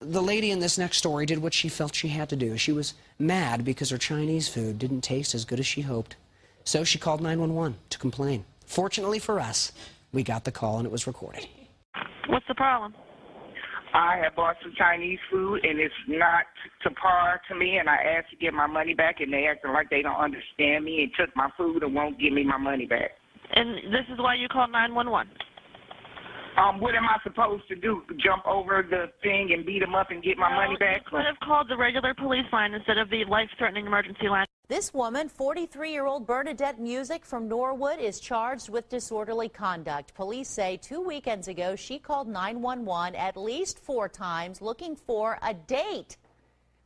the lady in this next story did what she felt she had to do. She was mad because her Chinese food didn't taste as good as she hoped. So she called 911 to complain. Fortunately for us, we got the call and it was recorded. What's the problem? I have bought some Chinese food and it's not to par to me, and I asked to get my money back and they acting like they don't understand me and took my food and won't give me my money back. And this is why you called 911? What am I supposed to do? Jump over the thing and beat them up and get my money back? You could have called the regular police line instead of the life-threatening emergency line. This woman, 43-year-old Bernadette Music from Norwood, is charged with disorderly conduct. Police say 2 weekends ago she called 911 at least 4 times looking for a date.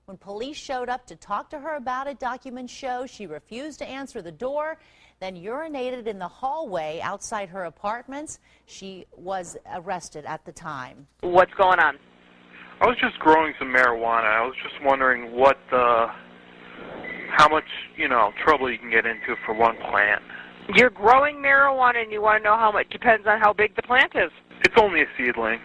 When police showed up to talk to her about it, documents show she refused to answer the door, then urinated in the hallway outside her apartments. She was arrested at the time. What's going on? I was just growing some marijuana. I was just wondering what how much, trouble you can get into for one plant. You're growing marijuana and you want to know how much. Depends on how big the plant is. It's only a seedling.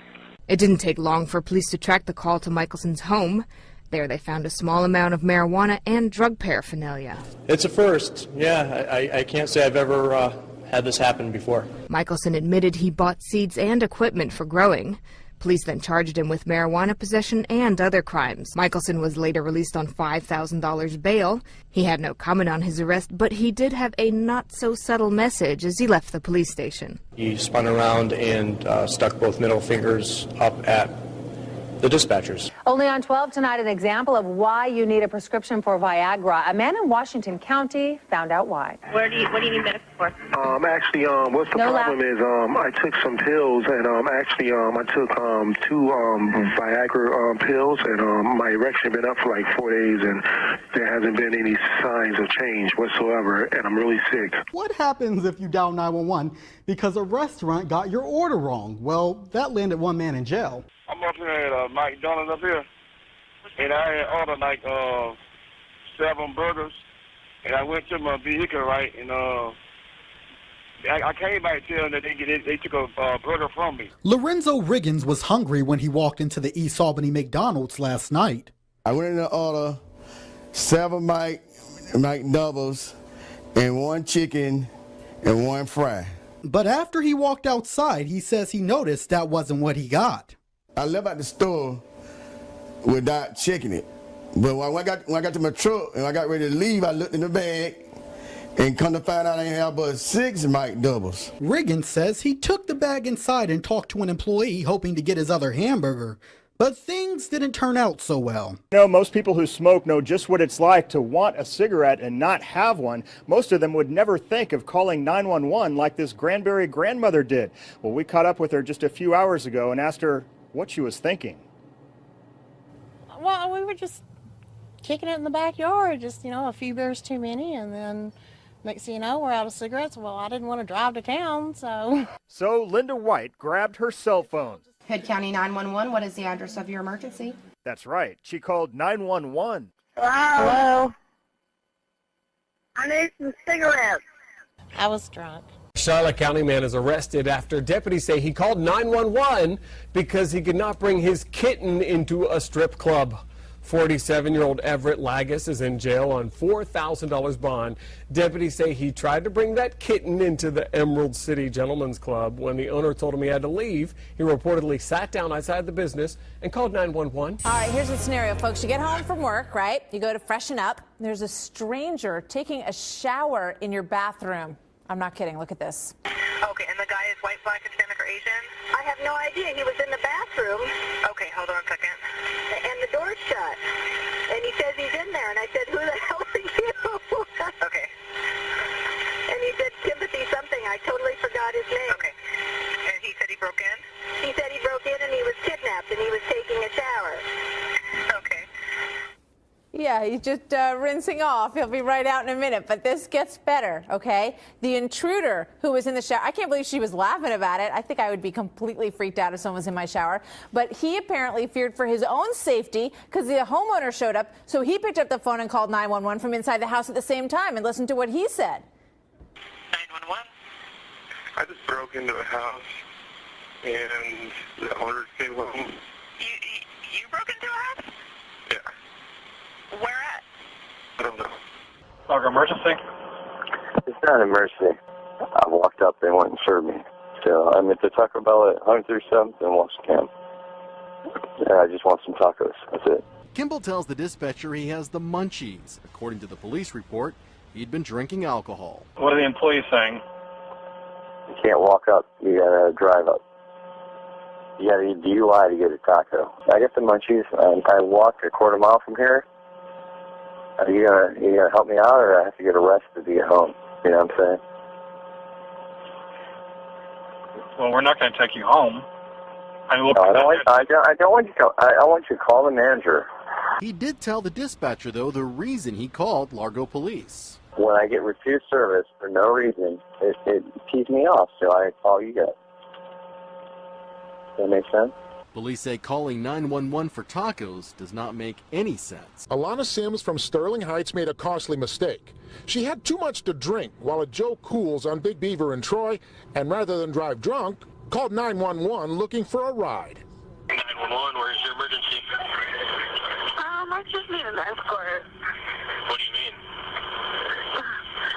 It didn't take long for police to track the call to Michelson's home. There they found a small amount of marijuana and drug paraphernalia. It's a first. Yeah, I can't say I've ever had this happen before. Michelson admitted he bought seeds and equipment for growing. Police then charged him with marijuana possession and other crimes. Michelson was later released on $5,000 bail. He had no comment on his arrest, but he did have a not-so-subtle message as he left the police station. He spun around and stuck both middle fingers up at the dispatchers. Only on 12 tonight, an example of why you need a prescription for Viagra. A man in Washington County found out why. What do you need medicine for? What's the problem is, I took some pills, and I took 2 Viagra pills, and my erection been up for like 4 days, and there hasn't been any signs of change whatsoever, and I'm really sick. What happens if you dial 911 because a restaurant got your order wrong? Well, that landed one man in jail. I'm up here at McDonald's up here, and I had ordered like 7 burgers, and I went to my vehicle, right, and I came back to them that they took a burger from me. Lorenzo Riggins was hungry when he walked into the East Albany McDonald's last night. I went in to order 7 McDoubles and 1 chicken and 1 fry. But after he walked outside, he says he noticed that wasn't what he got. I left out the store without checking it. But when I got to my truck and I got ready to leave, I looked in the bag and come to find out I didn't have but 6 McDoubles. Riggins says he took the bag inside and talked to an employee hoping to get his other hamburger. But things didn't turn out so well. Most people who smoke know just what it's like to want a cigarette and not have one. Most of them would never think of calling 911 like this Granbury grandmother did. Well, we caught up with her just a few hours ago and asked her what she was thinking. Well, we were just kicking it in the backyard, just, a few beers too many, and then next thing you know, we're out of cigarettes. Well, I didn't want to drive to town, so. So Linda White grabbed her cell phone. Head County 911, what is the address of your emergency? That's right. She called 911. Hello? I need some cigarettes. I was drunk. Charlotte County man is arrested after deputies say he called 911 because he could not bring his kitten into a strip club. 47-year-old Everett Lagus is in jail on $4,000 bond. Deputies say he tried to bring that kitten into the Emerald City Gentlemen's Club. When the owner told him he had to leave, he reportedly sat down outside the business and called 911. All right, here's the scenario, folks. You get home from work, right? You go to freshen up. There's a stranger taking a shower in your bathroom. I'm not kidding. Look at this. Okay, and the guy is white, black, Hispanic, or Asian? I have no idea. He was in the bathroom. Okay, hold on a second. And the door's shut. And he says he's in there. And I said, who the hell are you? Okay. And he said Timothy something. I totally forgot his name. Okay. And he said he broke in? He said he broke in and he was kidnapped and he was taking a shower. Okay. Yeah, he's just rinsing off. He'll be right out in a minute. But this gets better, okay? The intruder who was in the shower, I can't believe she was laughing about it. I think I would be completely freaked out if someone was in my shower. But he apparently feared for his own safety because the homeowner showed up. So he picked up the phone and called 911 from inside the house at the same time. And listen to what he said. 911? I just broke into the house, and the owner came home. You broke into a house? Yeah. Where at? I don't know. Largo emergency? It's not an emergency. I walked up, they went and served me. So I'm at the Taco Bell at 137th and Washington Camp. I just want some tacos. That's it. Kimball tells the dispatcher he has the munchies. According to the police report, he'd been drinking alcohol. What are the employees saying? You can't walk up. You gotta drive up. You gotta eat DUI to get a taco. I get the munchies, and I walk a quarter mile from here. Are you gonna help me out, or I have to get arrested to get home? You know what I'm saying? Well, we're not going to take you home. I mean, look, No, I don't want you to. I want you to call the manager. He did tell the dispatcher, though, the reason he called Largo Police. When I get refused service for no reason, it keeps me off, so I call you guys. Does that make sense? Police say calling 911 for tacos does not make any sense. Alana Sims from Sterling Heights made a costly mistake. She had too much to drink while at Joe Cool's on Big Beaver in Troy, and rather than drive drunk, called 911 looking for a ride. 911, where's your emergency? I just need an escort. What do you mean?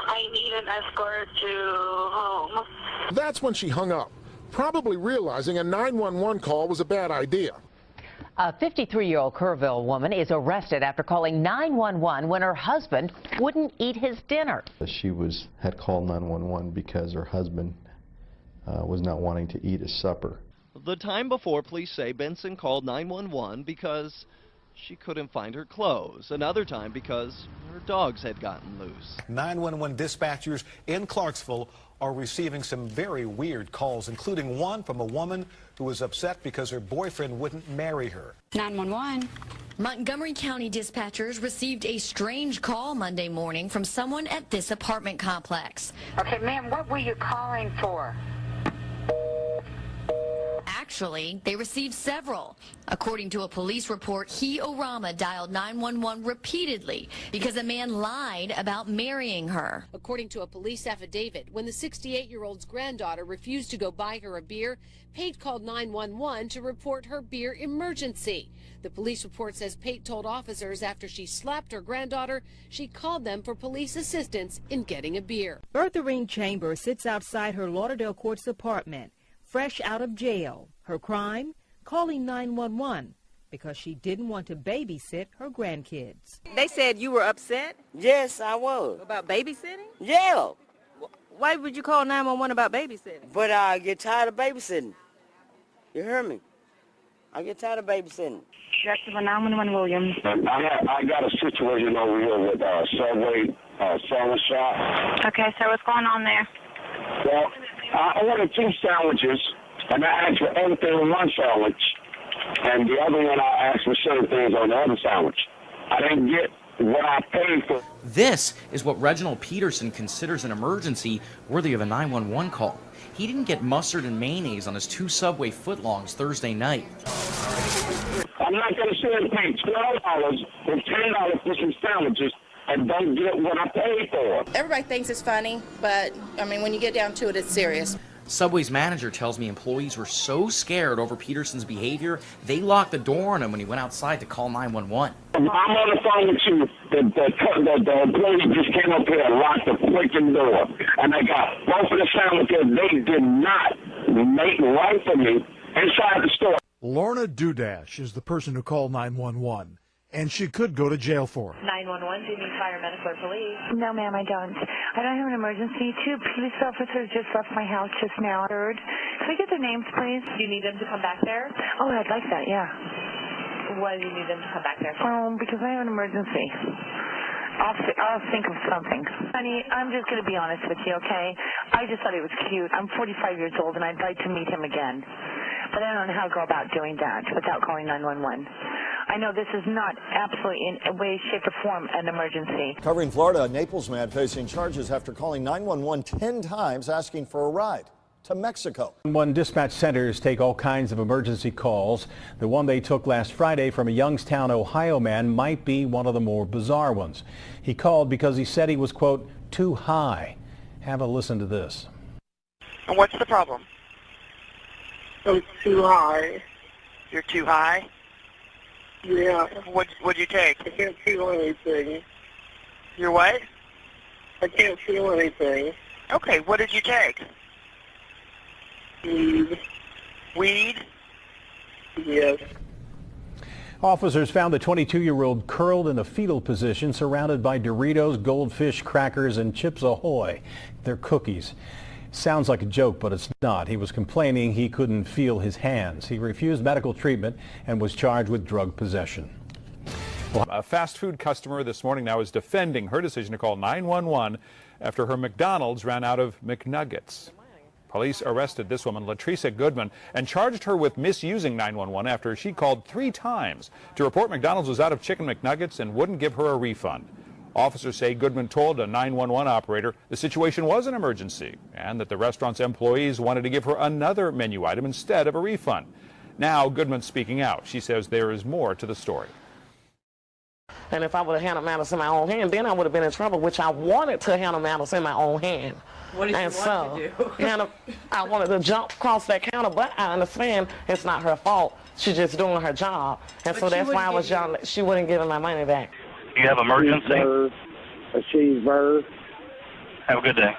I need an escort to home. That's when she hung up, probably realizing a 911 call was a bad idea. A 53-year-old Kerrville woman is arrested after calling 911 when her husband wouldn't eat his dinner. She had called 911 because her husband was not wanting to eat his supper. The time before, police say Benson called 911 because she couldn't find her clothes. Another time because her dogs had gotten loose. 911 dispatchers in Clarksville are receiving some very weird calls, including one from a woman who was upset because her boyfriend wouldn't marry her. 911. Montgomery County dispatchers received a strange call Monday morning from someone at this apartment complex. Okay, ma'am, what were you calling for? Actually, they received several. According to a police report, Orama dialed 911 repeatedly because a man lied about marrying her. According to a police affidavit, when the 68-year-old's granddaughter refused to go buy her a beer, Pate called 911 to report her beer emergency. The police report says Pate told officers after she slapped her granddaughter, she called them for police assistance in getting a beer. Bertha Chambers sits outside her Lauderdale Courts apartment, fresh out of jail. Her crime? Calling 911 because she didn't want to babysit her grandkids. They said you were upset? Yes, I was. About babysitting? Yeah. Why would you call 911 about babysitting? But I get tired of babysitting. You hear me? I get tired of babysitting. Director 911 Williams. I got a situation over here with Subway sandwich shop. Okay, so what's going on there? Well, I ordered 2 sandwiches, and I asked for everything on one sandwich, and the other one I asked for certain things on the other sandwich. I didn't get what I paid for. This is what Reginald Peterson considers an emergency worthy of a 911 call. He didn't get mustard and mayonnaise on his 2 Subway footlongs Thursday night. I'm not going to sit and pay $12 or $10 for some sandwiches and don't get what I paid for. Everybody thinks it's funny, but, I mean, when you get down to it, it's serious. Subway's manager tells me employees were so scared over Peterson's behavior, they locked the door on him when he went outside to call 911. I'm on the phone with you. The employee just came up here and locked the freaking door. And they got both of the sandwiches they did not make right for me inside the store. Lorna Dudash is the person who called 911, and she could go to jail for it. 911, do you need fire, medical, or police? No, ma'am, I don't. I don't have an emergency. 2 police officers just left my house just now. Third. Can I get their names, please? Do you need them to come back there? Oh, I'd like that, yeah. Why do you need them to come back there for? Because I have an emergency. I'll think of something. Honey, I'm just going to be honest with you, okay? I just thought he was cute. I'm 45 years old, and I'd like to meet him again. But I don't know how to go about doing that without calling 911. I know this is not absolutely in a way, shape, or form an emergency. Covering Florida, a Naples man facing charges after calling 911 10 times asking for a ride to Mexico. 911 dispatch centers take all kinds of emergency calls. The one they took last Friday from a Youngstown, Ohio man might be one of the more bizarre ones. He called because he said he was, quote, too high. Have a listen to this. And what's the problem? I'm too high. You're too high? Yeah. What'd you take? I can't feel anything. Your what? I can't feel anything. Okay, what did you take? Weed. Weed? Yes. Officers found the 22-year-old curled in a fetal position, surrounded by Doritos, Goldfish, crackers, and Chips Ahoy. They're cookies. Sounds like a joke, but it's not. He was complaining he couldn't feel his hands. He refused medical treatment and was charged with drug possession. A fast food customer this morning now is defending her decision to call 911 after her McDonald's ran out of McNuggets. Police arrested this woman, Latricia Goodman, and charged her with misusing 911 after she called 3 times to report McDonald's was out of chicken McNuggets and wouldn't give her a refund. Officers say Goodman told a 911 operator the situation was an emergency and that the restaurant's employees wanted to give her another menu item instead of a refund. Now Goodman's speaking out. She says there is more to the story. And if I would have handled matters in my own hand, then I would have been in trouble, which I wanted to handle matters in my own hand. What did you want to do? I wanted to jump across that counter, but I understand it's not her fault. She's just doing her job. And so that's why I was young. She wouldn't give me my money back. You have emergency? A cheeseburger. Have a good day.